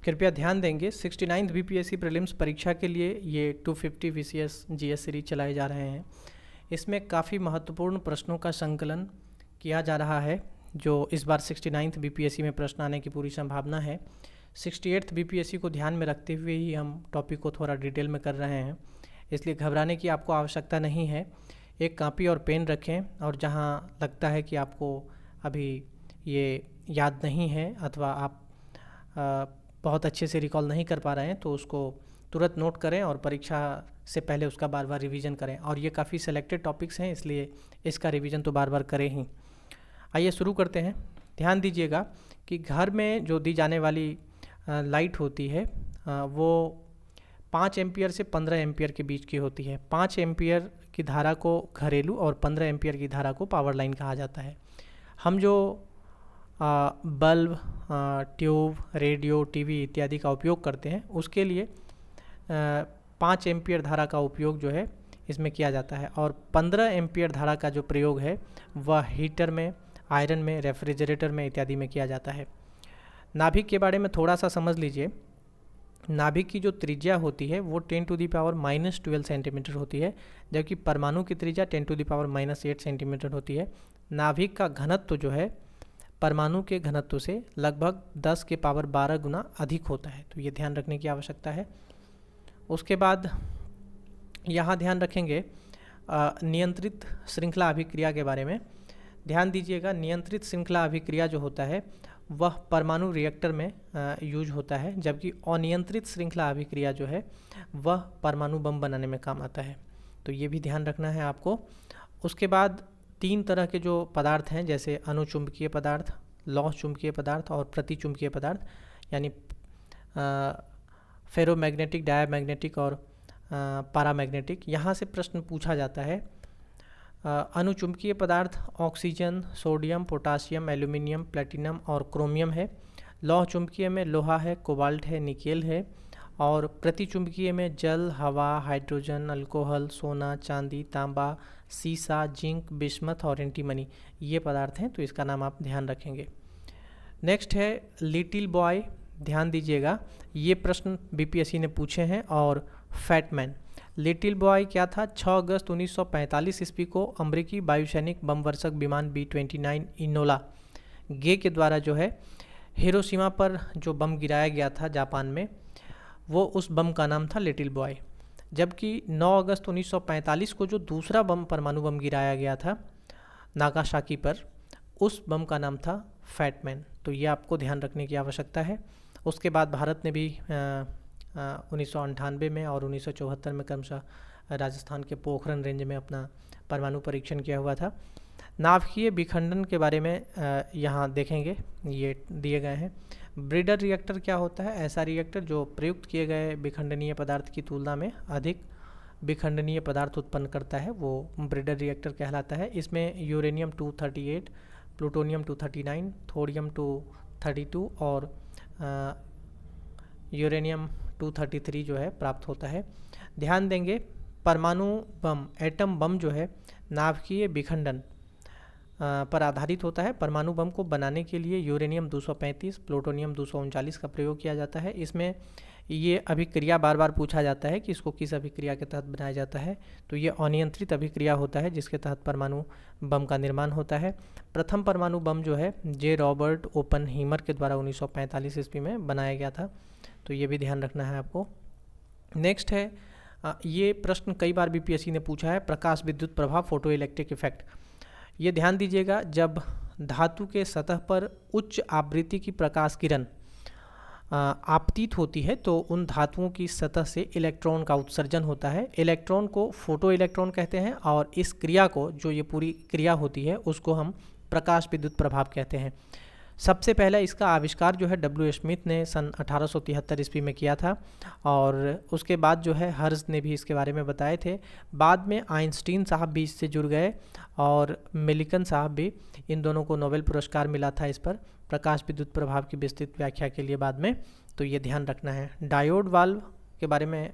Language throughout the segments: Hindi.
कृपया ध्यान देंगे 69th बीपीएससी प्रीलिम्स परीक्षा के लिए ये 250 वीसीएस जीएस सीरीज चलाए जा रहे हैं। इसमें काफ़ी महत्वपूर्ण प्रश्नों का संकलन किया जा रहा है, जो इस बार 69th बीपीएससी में प्रश्न आने की पूरी संभावना है। 68th बीपीएससी को ध्यान में रखते हुए ही हम टॉपिक को थोड़ा डिटेल में कर रहे हैं, इसलिए घबराने की आपको आवश्यकता नहीं है। एक कॉपी और पेन रखें, और जहां लगता है कि आपको अभी ये याद नहीं है अथवा आप बहुत अच्छे से रिकॉल नहीं कर पा रहे हैं, तो उसको तुरंत नोट करें और परीक्षा से पहले उसका बार बार रिवीजन करें। और ये काफ़ी सेलेक्टेड टॉपिक्स हैं, इसलिए इसका रिवीजन तो बार बार करें ही। आइए शुरू करते हैं। ध्यान दीजिएगा कि घर में जो दी जाने वाली लाइट होती है वो 5 एम्पियर से 15 एम्पियर के बीच की होती है। 5 एम्पियर की धारा को घरेलू और 15 एम्पियर की धारा को पावर लाइन कहा जाता है। हम जो बल्ब, ट्यूब, रेडियो, टीवी इत्यादि का उपयोग करते हैं, उसके लिए 5 एम्पियर धारा का उपयोग जो है इसमें किया जाता है। और 15 एम्पियर धारा का जो प्रयोग है वह हीटर में, आयरन में, रेफ्रिजरेटर में इत्यादि में किया जाता है। नाभिक के बारे में थोड़ा सा समझ लीजिए। नाभिक की जो त्रिज्या होती है वो 10⁻⁻12 सेंटीमीटर होती है, जबकि परमाणु की त्रिज्या 10⁻⁻8 सेंटीमीटर होती है। नाभिक का घनत्व जो है परमाणु के घनत्व से लगभग 10⁻12 गुना अधिक होता है, तो ये ध्यान रखने की आवश्यकता है। उसके बाद यहाँ ध्यान रखेंगे नियंत्रित श्रृंखला अभिक्रिया के बारे में। ध्यान दीजिएगा, नियंत्रित श्रृंखला अभिक्रिया जो होता है वह परमाणु रिएक्टर में यूज होता है, जबकि अनियंत्रित श्रृंखला अभिक्रिया जो है वह परमाणु बम बनाने में काम आता है, तो ये भी ध्यान रखना है आपको। उसके बाद 3 तरह के जो पदार्थ हैं, जैसे अनुचुंबकीय पदार्थ, लौह चुंबकीय पदार्थ और प्रतिचुंबकीय पदार्थ, यानी फेरोमैग्नेटिक, डायमैग्नेटिक और पैरामैग्नेटिक। यहाँ से प्रश्न पूछा जाता है। अनुचुंबकीय पदार्थ oxygen, sodium, potassium, aluminium, platinum और क्रोमियम है। लौह चुंबकीय में लोहा है, कोबाल्ट है, निकेल है। और प्रतिचुंबकीय में जल, हवा, हाइड्रोजन, अल्कोहल, सोना, चांदी, तांबा, सीसा, जिंक, बिस्मथ और एंटीमनी, ये पदार्थ हैं, तो इसका नाम आप ध्यान रखेंगे। नेक्स्ट है लिटिल बॉय। ध्यान दीजिएगा, ये प्रश्न बीपीएससी ने पूछे हैं। और फैटमैन, लिटिल बॉय क्या था? 6 अगस्त 1945 ईस्वी को अमेरिकी वायुसैनिक बमवर्षक विमान B-29 इनोला गे के द्वारा जो है हिरोशिमा पर जो बम गिराया गया था जापान में, वो उस बम का नाम था लिटिल बॉय। जबकि 9 अगस्त 1945 को जो दूसरा बम, परमाणु बम गिराया गया था नागासाकी पर, उस बम का नाम था फैटमैन, तो ये आपको ध्यान रखने की आवश्यकता है। उसके बाद भारत ने भी 1998 में और 1974 में क्रमशः राजस्थान के पोखरण रेंज में अपना परमाणु परीक्षण किया हुआ था। नाभिकीय विखंडन के बारे में यहाँ देखेंगे, ये दिए गए हैं। ब्रीडर रिएक्टर क्या होता है? ऐसा रिएक्टर जो प्रयुक्त किए गए विखंडनीय पदार्थ की तुलना में अधिक विखंडनीय पदार्थ उत्पन्न करता है, वो ब्रीडर रिएक्टर कहलाता है। इसमें यूरेनियम 238, प्लूटोनियम 239, थोरियम 232 और यूरेनियम 233 जो है प्राप्त होता है। ध्यान देंगे, परमाणु बम, एटम बम जो है नाभिकीय विखंडन पर आधारित होता है। परमाणु बम को बनाने के लिए यूरेनियम 235, प्लूटोनियम 239 का प्रयोग किया जाता है। इसमें ये अभिक्रिया बार बार पूछा जाता है कि इसको किस अभिक्रिया के तहत बनाया जाता है, तो ये अनियंत्रित अभिक्रिया होता है जिसके तहत परमाणु बम का निर्माण होता है। प्रथम परमाणु बम जो है जे रॉबर्ट ओपनहीमर के द्वारा 1945 ईस्वी में बनाया गया था, तो ये भी ध्यान रखना है आपको। नेक्स्ट है, ये प्रश्न कई बार बीपीएससी ने पूछा है, प्रकाश विद्युत प्रभाव, फोटो इलेक्ट्रिक इफेक्ट। ये ध्यान दीजिएगा, जब धातु के सतह पर उच्च आवृत्ति की प्रकाश किरण आपतित होती है तो उन धातुओं की सतह से इलेक्ट्रॉन का उत्सर्जन होता है। इलेक्ट्रॉन को फोटो इलेक्ट्रॉन कहते हैं, और इस क्रिया को, जो ये पूरी क्रिया होती है, उसको हम प्रकाश विद्युत प्रभाव कहते हैं। सबसे पहले इसका आविष्कार जो है W. स्मिथ ने सन 1873 ईस्वी में किया था, और उसके बाद जो है हर्ज ने भी इसके बारे में बताए थे। बाद में आइंस्टीन साहब भी इससे जुड़ गए, और मिल्किन साहब भी, इन दोनों को नोबेल पुरस्कार मिला था इस पर, प्रकाश विद्युत प्रभाव की विस्तृत व्याख्या के लिए बाद में, तो ये ध्यान रखना है। डायोड वाल्व के बारे में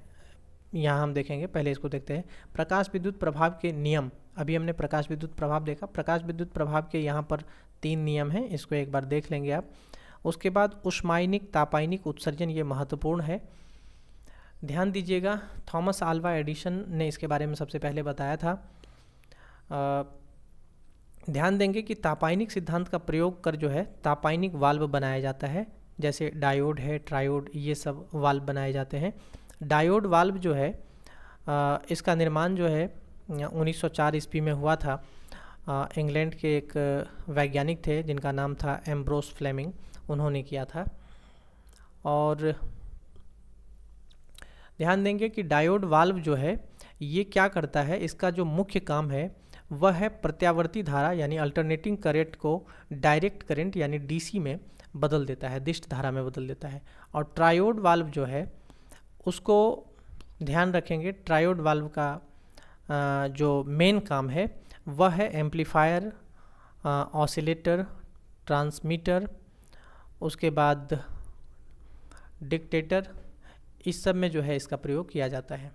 यहाँ हम देखेंगे, पहले इसको देखते हैं। प्रकाश विद्युत प्रभाव के नियम, अभी हमने प्रकाश विद्युत प्रभाव देखा। प्रकाश विद्युत प्रभाव के यहाँ पर 3 नियम हैं, इसको एक बार देख लेंगे आप। उसके बाद उष्मायनिक तापायनिक उत्सर्जन, ये महत्वपूर्ण है। ध्यान दीजिएगा, थॉमस आल्वा एडिसन ने इसके बारे में सबसे पहले बताया था। ध्यान देंगे कि तापायनिक सिद्धांत का प्रयोग कर जो है तापायनिक वाल्व बनाया जाता है, जैसे डायोड है, ट्रायोड, ये सब वाल्व बनाए जाते हैं। डायोड वाल्व जो है इसका निर्माण जो है 1904 ईस्वी में हुआ था। इंग्लैंड के एक वैज्ञानिक थे जिनका नाम था एम्ब्रोस फ्लेमिंग, उन्होंने किया था। और ध्यान देंगे कि डायोड वाल्व जो है ये क्या करता है, इसका जो मुख्य काम है वह है प्रत्यावर्ती धारा यानी अल्टरनेटिंग करंट को डायरेक्ट करंट यानी डीसी में बदल देता है, दिष्ट धारा में बदल देता है। और ट्रायोड वाल्व जो है उसको ध्यान रखेंगे, ट्रायोड वाल्व का जो मेन काम है वह है एम्पलीफायर, ऑसिलेटर, ट्रांसमीटर, उसके बाद डिक्टेटर, इस सब में जो है इसका प्रयोग किया जाता है।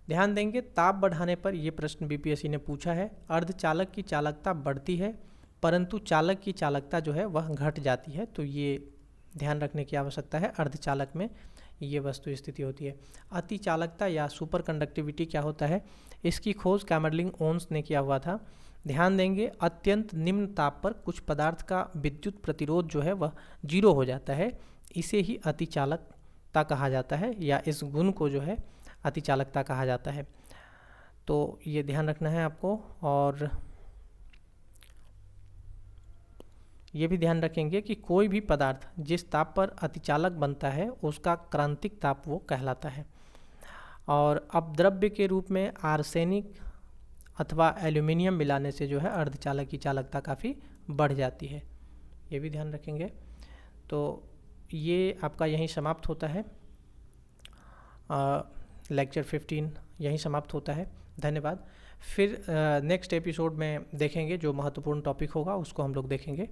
ध्यान देंगे, ताप बढ़ाने पर यह प्रश्न बीपीएससी ने पूछा है, अर्धचालक की चालकता बढ़ती है परंतु चालक की चालकता जो है वह घट जाती है। तो ये ध्यान रखने की आवश्यकता है, अर्धचालक में ये वस्तु स्थिति होती है। अति चालकता या सुपर कंडक्टिविटी क्या होता है, इसकी खोज कैमरलिंग ओन्स ने किया हुआ था। ध्यान देंगे, अत्यंत निम्न ताप पर कुछ पदार्थ का विद्युत प्रतिरोध जो है वह 0 हो जाता है, इसे ही अति चालकता कहा जाता है, या इस गुण को जो है अति चालकता कहा जाता है। तो ये ध्यान रखना है आपको। और ये भी ध्यान रखेंगे कि कोई भी पदार्थ जिस ताप पर अतिचालक बनता है उसका क्रांतिक ताप वो कहलाता है। और अपद्रव्य के रूप में आर्सेनिक अथवा एल्यूमिनियम मिलाने से जो है अर्धचालक की चालकता काफ़ी बढ़ जाती है, ये भी ध्यान रखेंगे। तो ये आपका यहीं समाप्त होता है, लेक्चर 15 यहीं समाप्त होता है। धन्यवाद। फिर नेक्स्ट एपिसोड में देखेंगे, जो महत्वपूर्ण टॉपिक होगा उसको हम लोग देखेंगे।